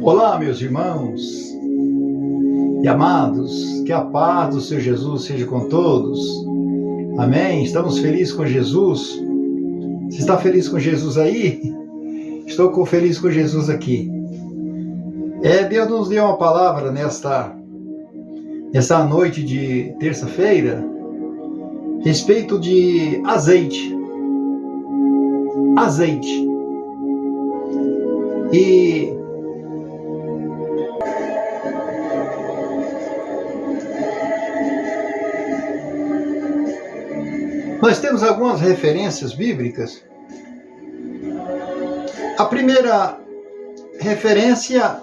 Olá, meus irmãos e amados, que a paz do Senhor Jesus seja com todos. Amém? Estamos felizes com Jesus? Você está feliz com Jesus aí? Estou feliz com Jesus aqui. Deus nos deu uma palavra nessa noite de terça-feira, respeito de azeite. E nós temos algumas referências bíblicas. A primeira referência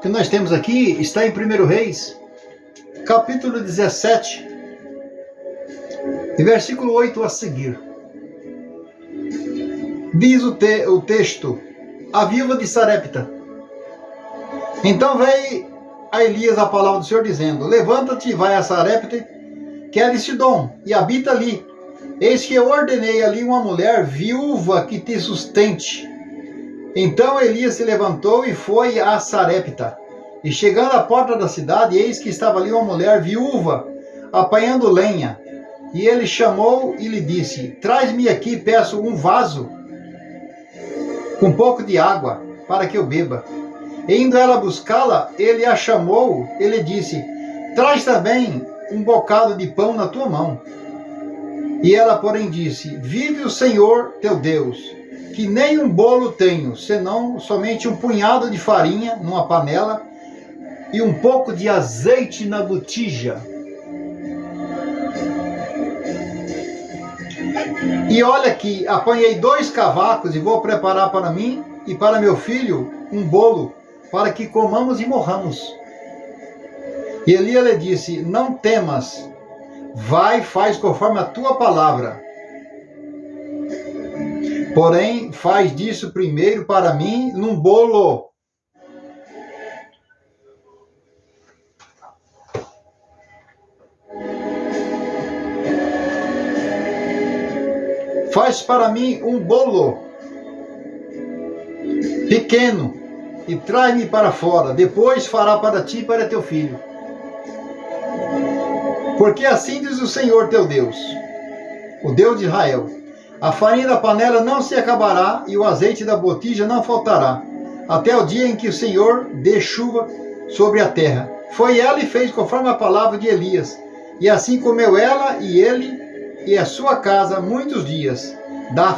que nós temos aqui está em 1 Reis, capítulo 17, e versículo 8 a seguir. Diz o texto: a viúva de Sarepta. Então veio a Elias a palavra do Senhor, dizendo: levanta-te e vai a Sarepta, que é de Sidom, e habita ali. Eis que eu ordenei ali uma mulher viúva que te sustente. Então Elias se levantou e foi a Sarepta. E chegando à porta da cidade, eis que estava ali uma mulher viúva, apanhando lenha. E ele chamou e lhe disse: traz-me aqui, peço, um vaso com um pouco de água, para que eu beba. E indo ela buscá-la, ele a chamou, ele disse: traz também um bocado de pão na tua mão. E ela, porém, disse: vive o Senhor teu Deus, que nem um bolo tenho, senão somente um punhado de farinha numa panela e um pouco de azeite na botija. E olha aqui, apanhei 2 cavacos e vou preparar para mim e para meu filho um bolo, para que comamos e morramos. E Elias lhe disse: não temas, vai, faz conforme a tua palavra. Porém, faz disso primeiro para mim num bolo. Faz para mim um bolo pequeno e traz-me para fora. Depois fará para ti e para teu filho. Porque assim diz o Senhor teu Deus, o Deus de Israel: a farinha da panela não se acabará e o azeite da botija não faltará, até o dia em que o Senhor dê chuva sobre a terra. Foi ela e fez conforme a palavra de Elias. E assim comeu ela e ele e a sua casa muitos dias. Da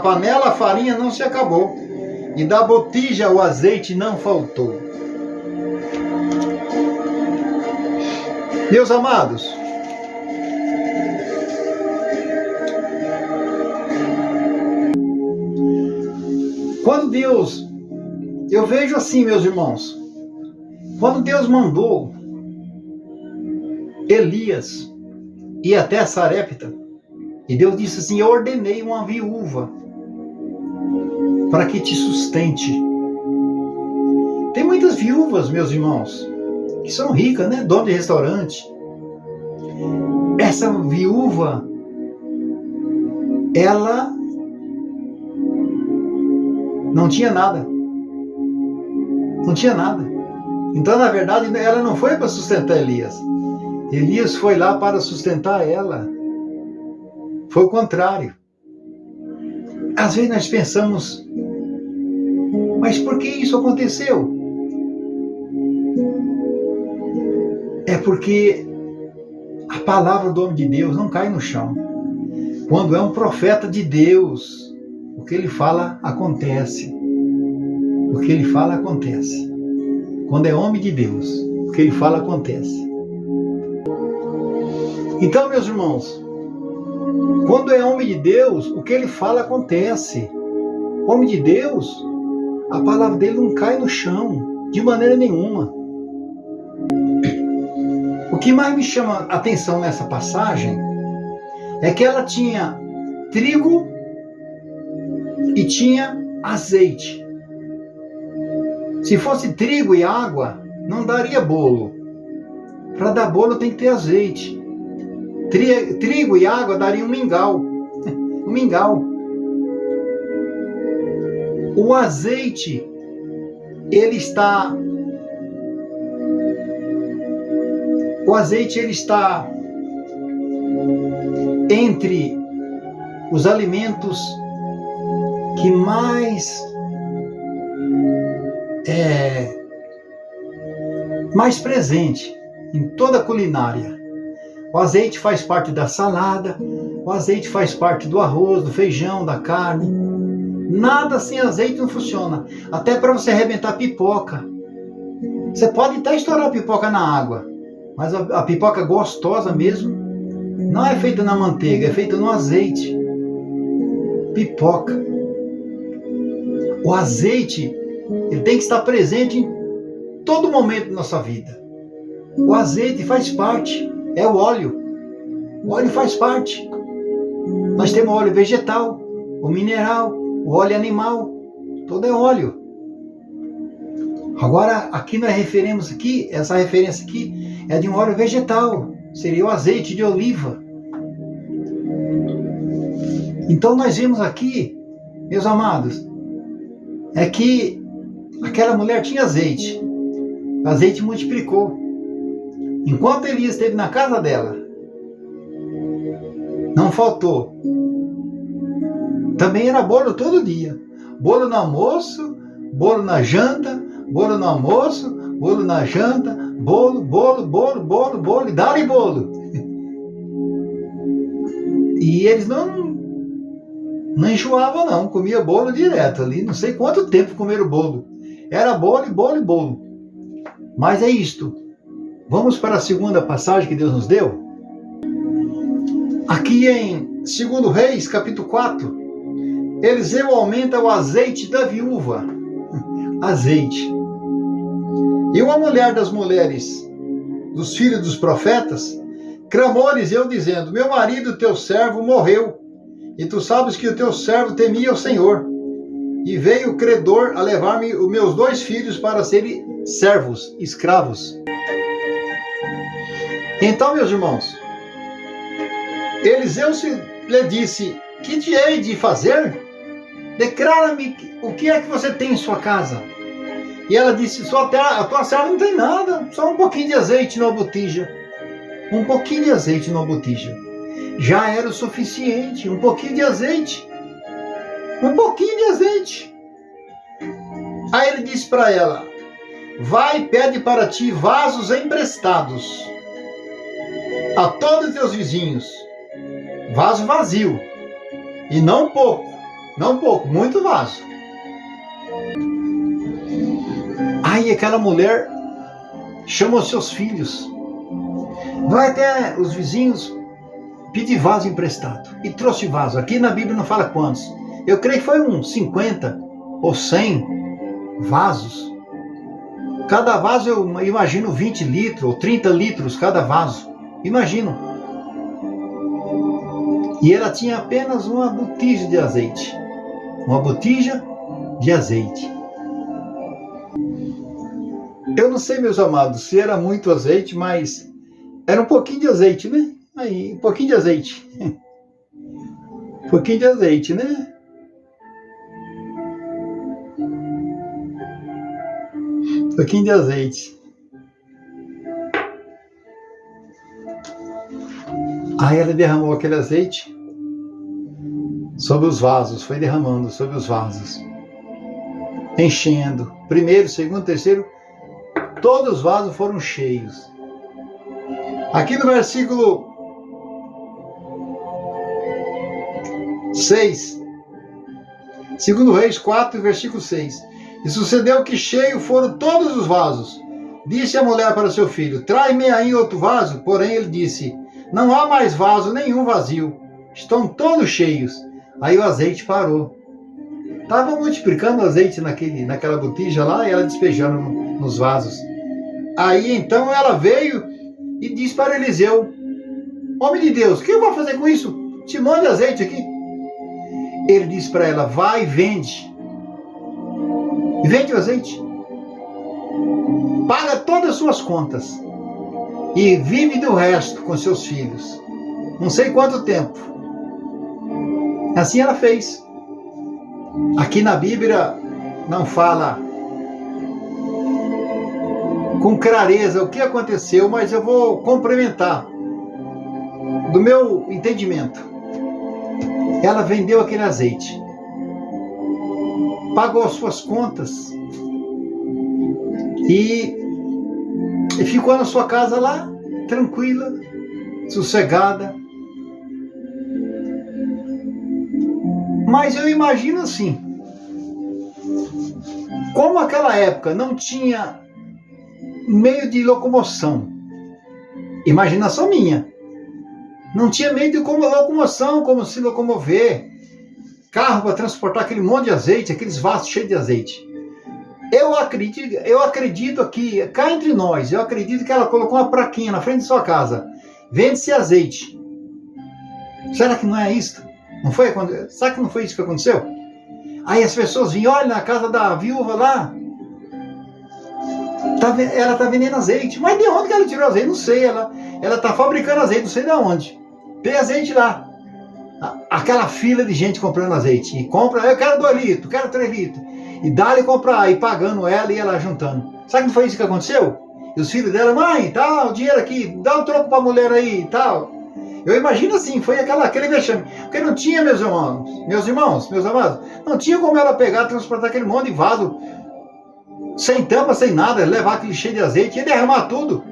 panela a farinha não se acabou, e da botija o azeite não faltou. Meus amados, quando Deus, eu vejo assim, meus irmãos, quando Deus mandou Elias ir até Sarepta, e Deus disse assim: eu ordenei uma viúva para que te sustente. Tem muitas viúvas, meus irmãos, que são ricas, né? Dono de restaurante. Essa viúva, ela não tinha nada. Não tinha nada. Então, na verdade, ela não foi para sustentar Elias. Elias foi lá para sustentar ela. Foi o contrário. Às vezes nós pensamos: mas por que isso aconteceu? É porque a palavra do homem de Deus não cai no chão. Quando é um profeta de Deus, o que ele fala acontece. O que ele fala acontece. Quando é homem de Deus, o que ele fala acontece. Então, meus irmãos, quando é homem de Deus, o que ele fala acontece. Homem de Deus, a palavra dele não cai no chão, de maneira nenhuma. O que mais me chama a atenção nessa passagem é que ela tinha trigo e tinha azeite. Se fosse trigo e água, não daria bolo. Para dar bolo tem que ter azeite. Trigo e água daria um mingau. Um mingau. O azeite, ele está O azeite, ele está entre os alimentos que mais presente em toda a culinária. O azeite faz parte da salada, o azeite faz parte do arroz, do feijão, da carne. Nada sem azeite não funciona. Até para você arrebentar pipoca. Você pode até estourar a pipoca na água, mas a pipoca gostosa mesmo não é feita na manteiga, é feita no azeite. Pipoca. O azeite, ele tem que estar presente em todo momento da nossa vida. O azeite faz parte, é o óleo. O óleo faz parte. Nós temos o óleo vegetal, o mineral, o óleo animal, todo é óleo. Agora, aqui nós referimos aqui, essa referência aqui é de um óleo vegetal, seria o azeite de oliva. Então nós vimos aqui, meus amados, é que aquela mulher tinha azeite. O azeite multiplicou. Enquanto Elias esteve na casa dela, não faltou. Também era bolo todo dia. Bolo no almoço, bolo na janta, bolo no almoço, bolo na janta, bolo, e dá-lhe bolo. E eles não enjoavam não, comia bolo direto ali, não sei quanto tempo comeram bolo. Era bolo. Mas é isto. Vamos para a segunda passagem que Deus nos deu. Aqui em 2 Reis, capítulo 4, Eliseu aumenta o azeite da viúva. Azeite. E uma mulher das mulheres dos filhos dos profetas clamou a Eliseu dizendo: meu marido, teu servo, morreu, e tu sabes que o teu servo temia o Senhor. E veio o credor a levar-me os meus 2 filhos para serem servos, escravos. Então, meus irmãos, Eliseu lhe disse: que te hei de fazer? Declara-me o que é que você tem em sua casa. E ela disse: a tua serva não tem nada, só um pouquinho de azeite numa botija. Um pouquinho de azeite numa botija. Já era o suficiente, um pouquinho de azeite. Um pouquinho de azeite. Aí ele disse para ela: vai e pede para ti vasos emprestados a todos os teus vizinhos. Vaso vazio. E não pouco, muito vaso. Aí aquela mulher chama os seus filhos, vai até os vizinhos pedir vaso emprestado. E trouxe vaso. Aqui na Bíblia não fala quantos. Eu creio que foi uns 50 ou 100 vasos. Cada vaso eu imagino 20 litros ou 30 litros cada vaso. Imagino. E ela tinha apenas uma botija de azeite. Uma botija de azeite. Eu não sei, meus amados, se era muito azeite, mas era um pouquinho de azeite, né? Aí, um pouquinho de azeite. Um pouquinho de azeite, né? Um pouquinho de azeite. Aí ela derramou aquele azeite sobre os vasos, foi derramando sobre os vasos, enchendo. Primeiro, segundo, terceiro, todos os vasos foram cheios. Aqui no versículo 6, 2 Reis 4, versículo 6. E sucedeu que cheio foram todos os vasos. Disse a mulher para seu filho: trai-me aí outro vaso. Porém ele disse: não há mais vaso nenhum vazio, estão todos cheios. Aí o azeite parou. Estava multiplicando o azeite naquela botija lá, e ela despejando nos vasos. Aí então ela veio e disse para Eliseu: homem de Deus, o que eu vou fazer com isso? Te mande azeite aqui. Ele disse para ela: vai e vende. Vende o azeite. Paga todas as suas contas. E vive do resto com seus filhos. Não sei quanto tempo. Assim ela fez. Aqui na Bíblia não fala com clareza o que aconteceu, mas eu vou complementar do meu entendimento. Ela vendeu aquele azeite, pagou as suas contas e ficou na sua casa lá, tranquila, sossegada. Mas eu imagino assim, como naquela época não tinha meio de locomoção, imaginação minha, não tinha meio de locomoção, como se locomover, carro para transportar aquele monte de azeite, aqueles vasos cheios de azeite. Eu acredito aqui, cá entre nós, eu acredito que ela colocou uma plaquinha na frente de sua casa, vende-se azeite. Será que não é isso? Não foi? Será que não foi isso que aconteceu? Aí as pessoas vinham, olha, na casa da viúva lá, ela está vendendo azeite. Mas de onde que ela tirou azeite? Não sei, ela está fabricando azeite, não sei de onde. Tem azeite lá. Aquela fila de gente comprando azeite. E compra, eu quero 2 litros, quero 3 litros. E dá-lhe comprar, e pagando ela e ela juntando. Sabe que não foi isso que aconteceu? E os filhos dela, mãe, tá, o dinheiro aqui, dá um troco para a mulher aí e tal. Eu imagino assim, foi aquele vexame. Porque não tinha, meus irmãos, meus amados, não tinha como ela pegar, transportar aquele monte de vaso, sem tampa, sem nada, levar aquele cheio de azeite, ia derramar tudo.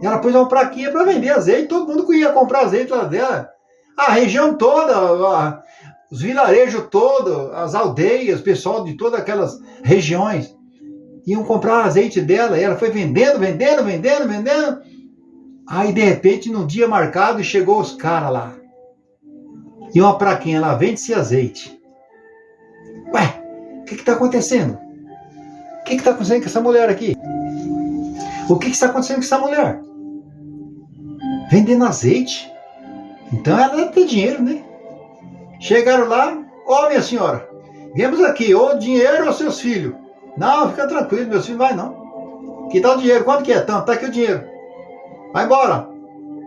E ela pôs uma plaquinha para vender azeite, todo mundo que ia comprar azeite lá dela. A região toda, os vilarejos todos, as aldeias, o pessoal de todas aquelas regiões iam comprar azeite dela, e ela foi vendendo. Aí, de repente, no dia marcado, chegou os caras lá. E uma plaquinha lá, vende-se azeite. Ué, o que está acontecendo? O que está acontecendo com essa mulher aqui? O que está acontecendo com essa mulher? Vendendo azeite? Então ela deve ter dinheiro, né? Chegaram lá, minha senhora, viemos aqui, ou dinheiro ou seus filhos. Não, fica tranquilo, meus filhos vai não. Que tal o dinheiro? Quanto que é? Tá aqui o dinheiro. Vai embora,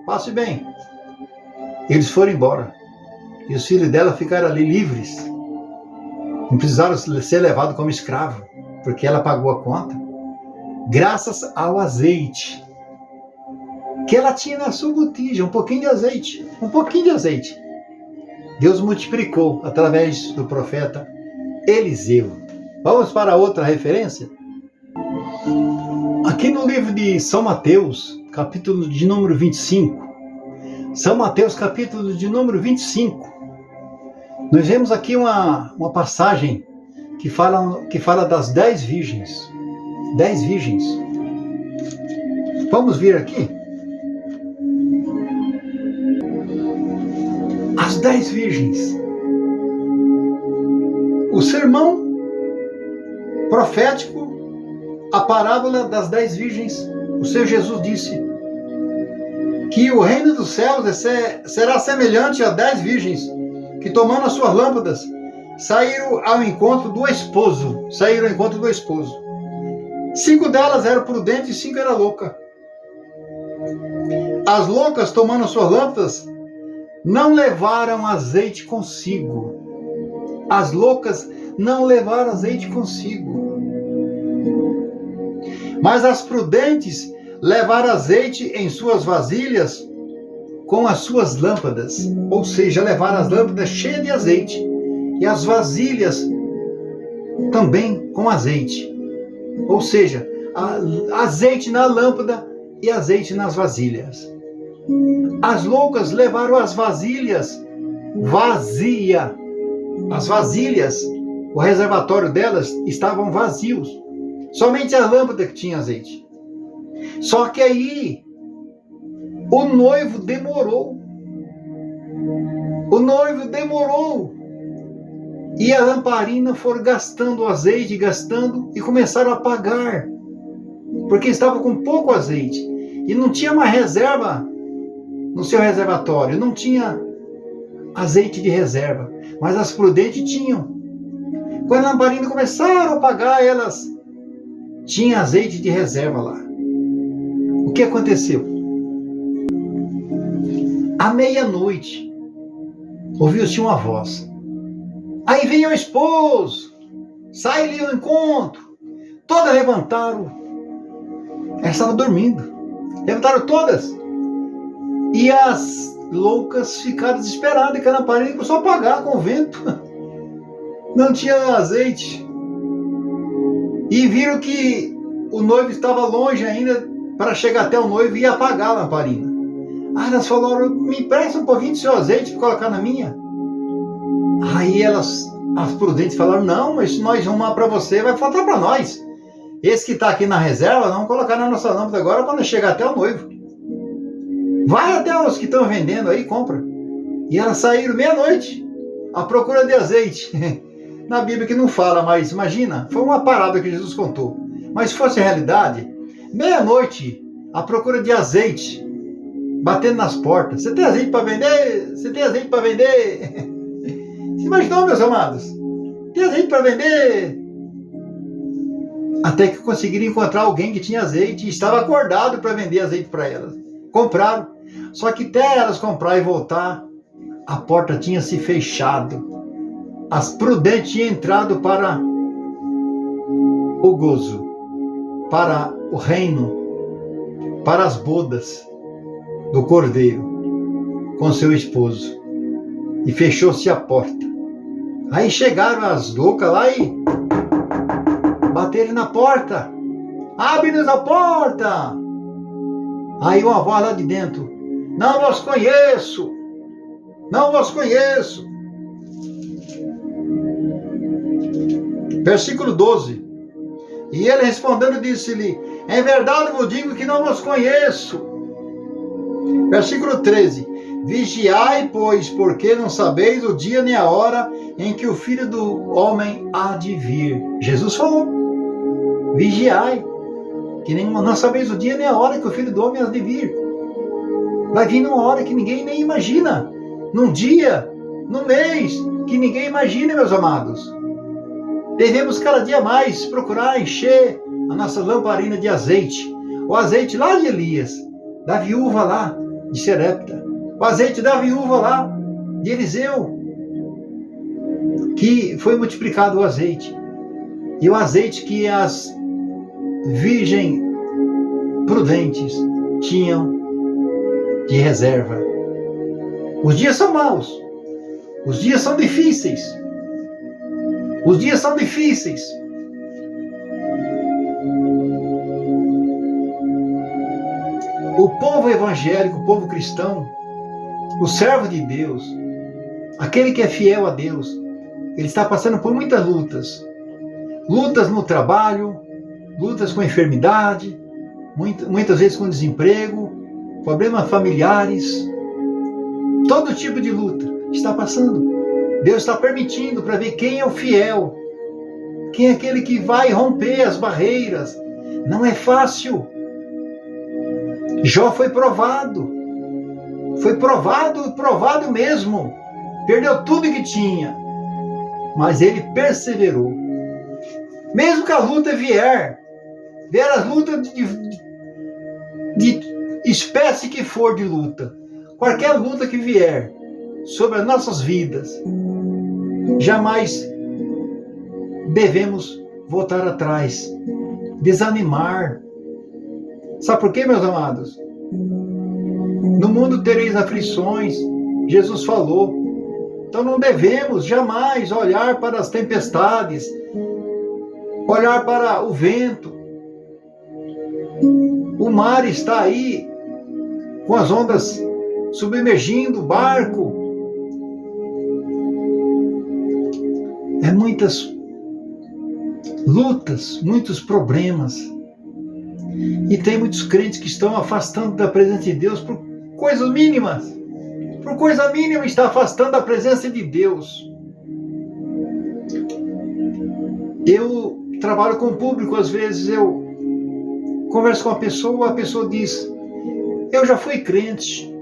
passe bem. Eles foram embora. E os filhos dela ficaram ali livres. Não precisaram ser levados como escravo, porque ela pagou a conta. Graças ao azeite que ela tinha na sua botija, um pouquinho de azeite. Deus multiplicou através do profeta Eliseu. Vamos para outra referência? Aqui no livro de São Mateus, capítulo de número 25. São Mateus, capítulo de número 25. Nós vemos aqui uma passagem que fala das 10 virgens. 10 virgens. Vamos ver aqui? As 10 virgens. O sermão profético, a parábola das 10 virgens, o Senhor Jesus disse que o reino dos céus será semelhante a 10 virgens que, tomando as suas lâmpadas, saíram ao encontro do esposo. 5 delas eram prudentes e 5 eram loucas. As loucas, tomando as suas lâmpadas, não levaram azeite consigo. As loucas não levaram azeite consigo. Mas as prudentes levaram azeite em suas vasilhas com as suas lâmpadas. Ou seja, levaram as lâmpadas cheias de azeite e as vasilhas também com azeite. Ou seja, azeite na lâmpada e azeite nas vasilhas. As loucas levaram as vasilhas vazias. As vasilhas, o reservatório delas estavam vazios. Somente a lâmpada que tinha azeite. Só que aí o noivo demorou. E a lamparina foram gastando o azeite, e começaram a apagar. Porque estava com pouco azeite. E não tinha mais reserva no seu reservatório. Não tinha azeite de reserva. Mas as prudentes tinham. Quando a lamparina começaram a apagar, elas tinham azeite de reserva lá. O que aconteceu? À meia-noite, ouviu-se uma voz. Aí vem o esposo, sai ali ao encontro. Todas levantaram Elas estavam dormindo. Levantaram todas. E as loucas ficaram desesperadas, que a lamparina começou a apagar com o vento. Não tinha azeite. E viram que o noivo estava longe ainda para chegar até o noivo e ia apagar a lamparina. Elas falaram, me empresta um pouquinho do seu azeite para colocar na minha. Aí as prudentes falaram, não, mas se nós arrumar para você, vai faltar para nós. Esse que está aqui na reserva, vamos colocar na nossa lâmpada agora para chegar até o noivo. Vai até os que estão vendendo aí, compra. E elas saíram meia-noite à procura de azeite. Na Bíblia que não fala, mas imagina, foi uma parada que Jesus contou. Mas se fosse realidade, meia-noite à procura de azeite, batendo nas portas. Você tem azeite para vender? Você tem azeite para vender? Você imaginou, meus amados? Tem azeite para vender? Até que conseguiram encontrar alguém que tinha azeite e estava acordado para vender azeite para elas. Compraram. Só que até elas comprar e voltar, a porta tinha se fechado. As prudentes tinham entrado para o gozo, para o reino, para as bodas do cordeiro com seu esposo. E fechou-se a porta. Aí chegaram as loucas lá e bateram na porta. Abre-nos a porta! Aí uma voz lá de dentro. Não vos conheço! Não vos conheço! Versículo 12. E ele respondendo disse-lhe, em verdade vos digo que não vos conheço. Versículo 13. Vigiai, pois, porque não sabeis o dia nem a hora em que o Filho do Homem há de vir. Jesus falou. Vigiai, que não sabeis o dia nem a hora que o Filho do Homem há de vir. Vai vir numa hora que ninguém nem imagina. Num dia, num mês, que ninguém imagina, meus amados. Devemos cada dia mais procurar encher a nossa lamparina de azeite. O azeite lá de Elias, da viúva lá de Serepta. O azeite da viúva lá de Eliseu. Que foi multiplicado o azeite. E o azeite que as virgens prudentes tinham de reserva. Os dias são maus. Os dias são difíceis. Os dias são difíceis. O povo evangélico, o povo cristão, o servo de Deus, aquele que é fiel a Deus, ele está passando por muitas lutas. Lutas no trabalho, lutas com enfermidade, muitas vezes com desemprego, problemas familiares, todo tipo de luta está passando. Deus está permitindo para ver quem é o fiel, quem é aquele que vai romper as barreiras. Não é fácil. Jó foi provado mesmo, perdeu tudo que tinha, mas ele perseverou. Mesmo que a luta vier as lutas de espécie que for de luta, qualquer luta que vier sobre as nossas vidas, jamais devemos voltar atrás, desanimar. Sabe por quê, meus amados? No mundo tereis aflições, Jesus falou. Então não devemos jamais olhar para as tempestades, olhar para o vento. O mar está aí, com as ondas submergindo o barco. É muitas lutas, muitos problemas. E tem muitos crentes que estão afastando da presença de Deus por coisas mínimas. Por coisa mínima está afastando da presença de Deus. Eu trabalho com o público, às vezes eu converso com a pessoa diz, eu já fui crente,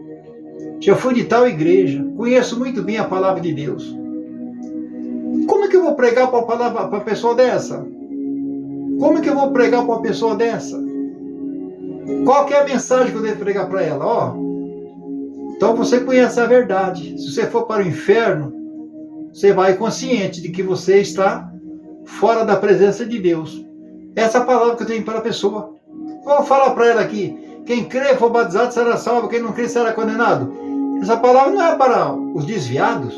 já fui de tal igreja, conheço muito bem a palavra de Deus. Como é que eu vou pregar para uma pessoa dessa? Como é que eu vou pregar para uma pessoa dessa? Qual que é a mensagem que eu devo pregar para ela? Então você conhece a verdade. Se você for para o inferno, você vai consciente de que você está fora da presença de Deus. Essa é a palavra que eu tenho para a pessoa. Vamos falar para ela aqui, quem crê e for batizado será salvo, quem não crê será condenado. Essa palavra não é para os desviados.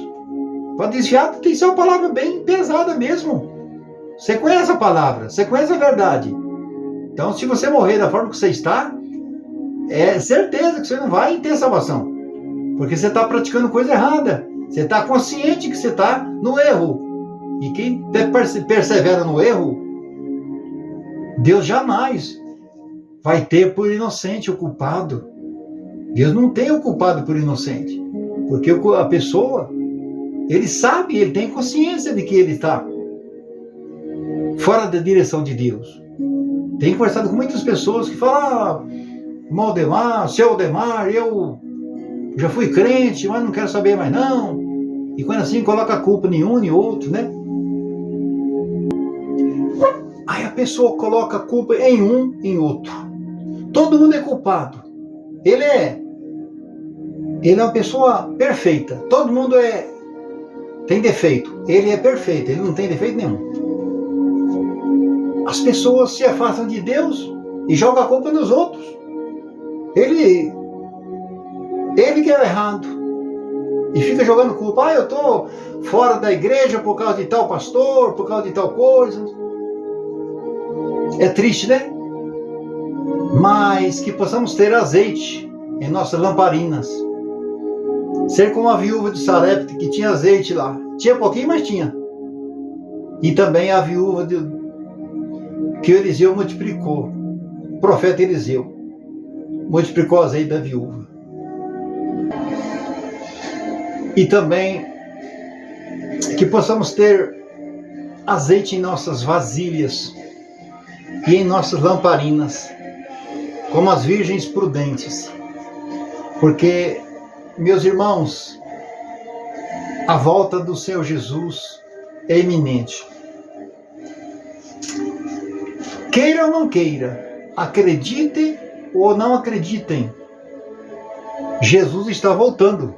Para desviado tem que ser uma palavra bem pesada mesmo. Você conhece a palavra, você conhece a verdade. Então, se você morrer da forma que você está, é certeza que você não vai ter salvação. Porque você está praticando coisa errada. Você está consciente que você está no erro. E quem persevera no erro, Deus jamais vai ter por inocente o culpado. Deus não tem o culpado por inocente. Porque a pessoa, ele sabe, ele tem consciência de que ele está fora da direção de Deus. Tenho conversado com muitas pessoas que falam, irmão Odemar, seu Odemar, eu já fui crente, mas não quero saber mais não. E quando assim coloca a culpa em um e outro, né? Aí a pessoa coloca a culpa em um e em outro. Todo mundo é culpado. Ele é uma pessoa perfeita. Todo mundo tem defeito. Ele é perfeito, ele não tem defeito nenhum. As pessoas se afastam de Deus e jogam a culpa nos outros. Ele que é o errado. E fica jogando culpa. Eu estou fora da igreja por causa de tal pastor, por causa de tal coisa. É triste, né? Mas que possamos ter azeite em nossas lamparinas. Ser como a viúva de Sarepta, que tinha azeite lá. Tinha pouquinho, mas tinha. E também a viúva que Eliseu multiplicou. O profeta Eliseu multiplicou o azeite da viúva. E também que possamos ter azeite em nossas vasilhas e em nossas lamparinas, como as virgens prudentes. Porque, meus irmãos, a volta do Senhor Jesus é iminente. Queira ou não queira, acreditem ou não acreditem, Jesus está voltando.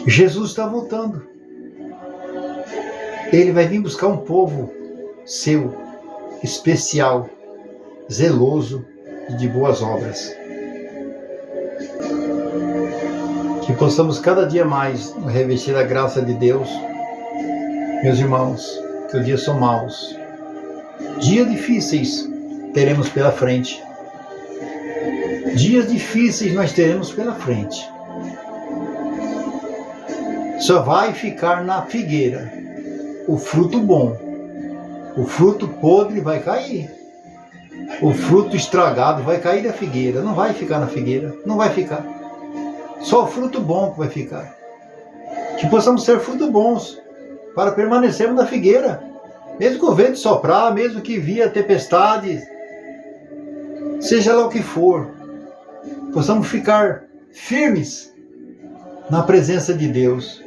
Jesus está voltando. Ele vai vir buscar um povo seu, especial, zeloso e de boas obras. Que possamos cada dia mais revestir a graça de Deus. Meus irmãos, que os dias são maus. Dias difíceis teremos pela frente. Dias difíceis nós teremos pela frente. Só vai ficar na figueira o fruto bom. O fruto podre vai cair. O fruto estragado vai cair da figueira. Não vai ficar na figueira. Não vai ficar. Só o fruto bom que vai ficar. Que possamos ser frutos bons para permanecermos na figueira. Mesmo que o vento soprar, mesmo que via tempestade, seja lá o que for, possamos ficar firmes na presença de Deus.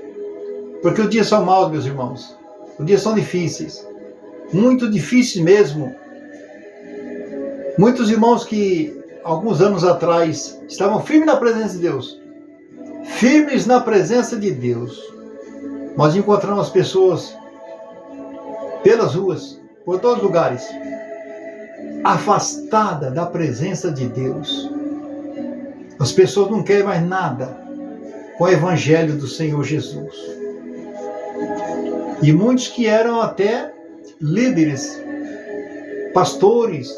Porque os dias são maus, meus irmãos. Os dias são difíceis. Muito difíceis mesmo. Muitos irmãos que, alguns anos atrás, estavam firmes na presença de Deus. Firmes na presença de Deus. Nós encontramos pessoas pelas ruas, por todos os lugares, afastada da presença de Deus. As pessoas não querem mais nada com o Evangelho do Senhor Jesus. E muitos que eram até líderes, pastores,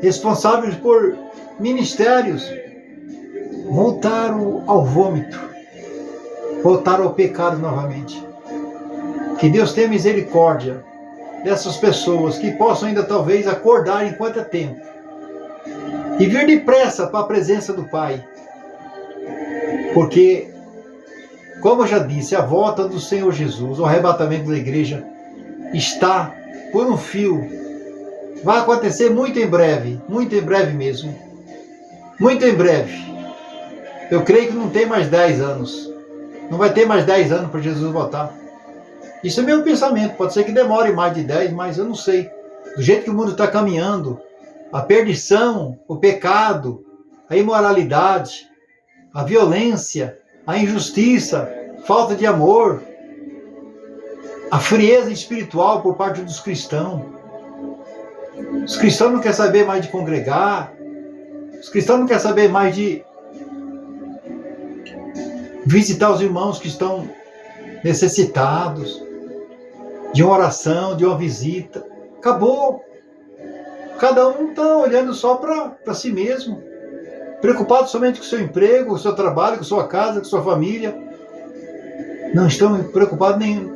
responsáveis por ministérios, voltaram ao vômito, voltaram ao pecado novamente. Que Deus tenha misericórdia dessas pessoas, que possam ainda talvez acordar enquanto é tempo e vir depressa para a presença do Pai. Porque, como eu já disse, a volta do Senhor Jesus, o arrebatamento da igreja, está por um fio. Vai acontecer muito em breve mesmo. Muito em breve. Eu creio que não tem mais 10 anos. Não vai ter mais 10 anos para Jesus voltar. Isso é meu pensamento. Pode ser que demore mais de 10, mas eu não sei. Do jeito que o mundo está caminhando, a perdição, o pecado, a imoralidade, a violência, a injustiça, falta de amor, a frieza espiritual por parte dos cristãos. Os cristãos não querem saber mais de congregar. Os cristãos não querem saber mais de visitar os irmãos que estão necessitados, de uma oração, de uma visita. Acabou. Cada um está olhando só para si mesmo, preocupado somente com o seu emprego, com o seu trabalho, com a sua casa, com a sua família. Não estão preocupados em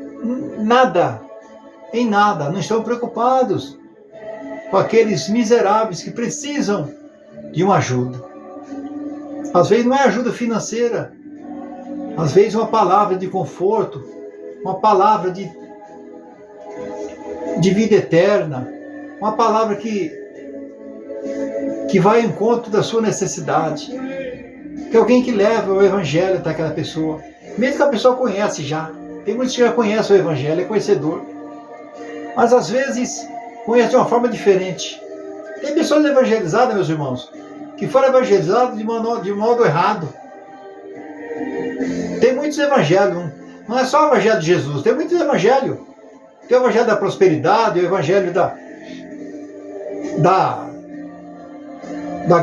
nada, não estão preocupados com aqueles miseráveis que precisam de uma ajuda. Às vezes não é ajuda financeira, às vezes uma palavra de conforto, uma palavra de vida eterna, uma palavra que vai ao encontro da sua necessidade. Que alguém que leva o evangelho até aquela pessoa, mesmo que a pessoa conhece já. Tem muitos que já conhecem o evangelho, é conhecedor. Mas às vezes conhece de uma forma diferente. Tem pessoas evangelizadas, meus irmãos, que foram evangelizadas de modo errado. Tem muitos evangelhos, não é só o evangelho de Jesus, tem muitos evangelhos. Tem o evangelho da prosperidade, o evangelho da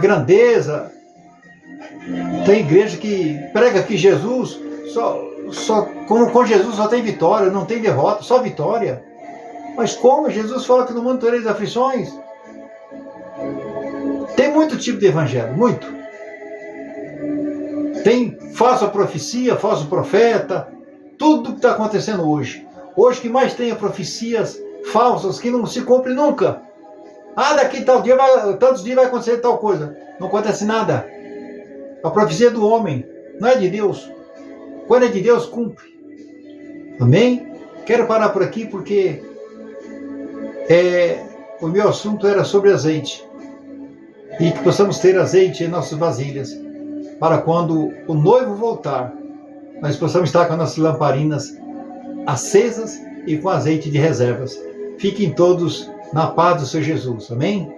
grandeza. Tem igreja que prega que Jesus, com Jesus só tem vitória, não tem derrota, só vitória. Mas como? Jesus fala que no mundo tereis aflições. Tem muito tipo de evangelho, muito. Tem falsa profecia, falso profeta, tudo que está acontecendo hoje. Hoje que mais tem profecias falsas que não se cumprem nunca. Daqui tal dia, tantos dias vai acontecer tal coisa. Não acontece nada. A profecia do homem não é de Deus. Quando é de Deus, cumpre. Amém? Quero parar por aqui porque o meu assunto era sobre azeite. E que possamos ter azeite em nossas vasilhas, para quando o noivo voltar, nós possamos estar com as nossas lamparinas acesas e com azeite de reservas. Fiquem todos na paz do Senhor Jesus. Amém?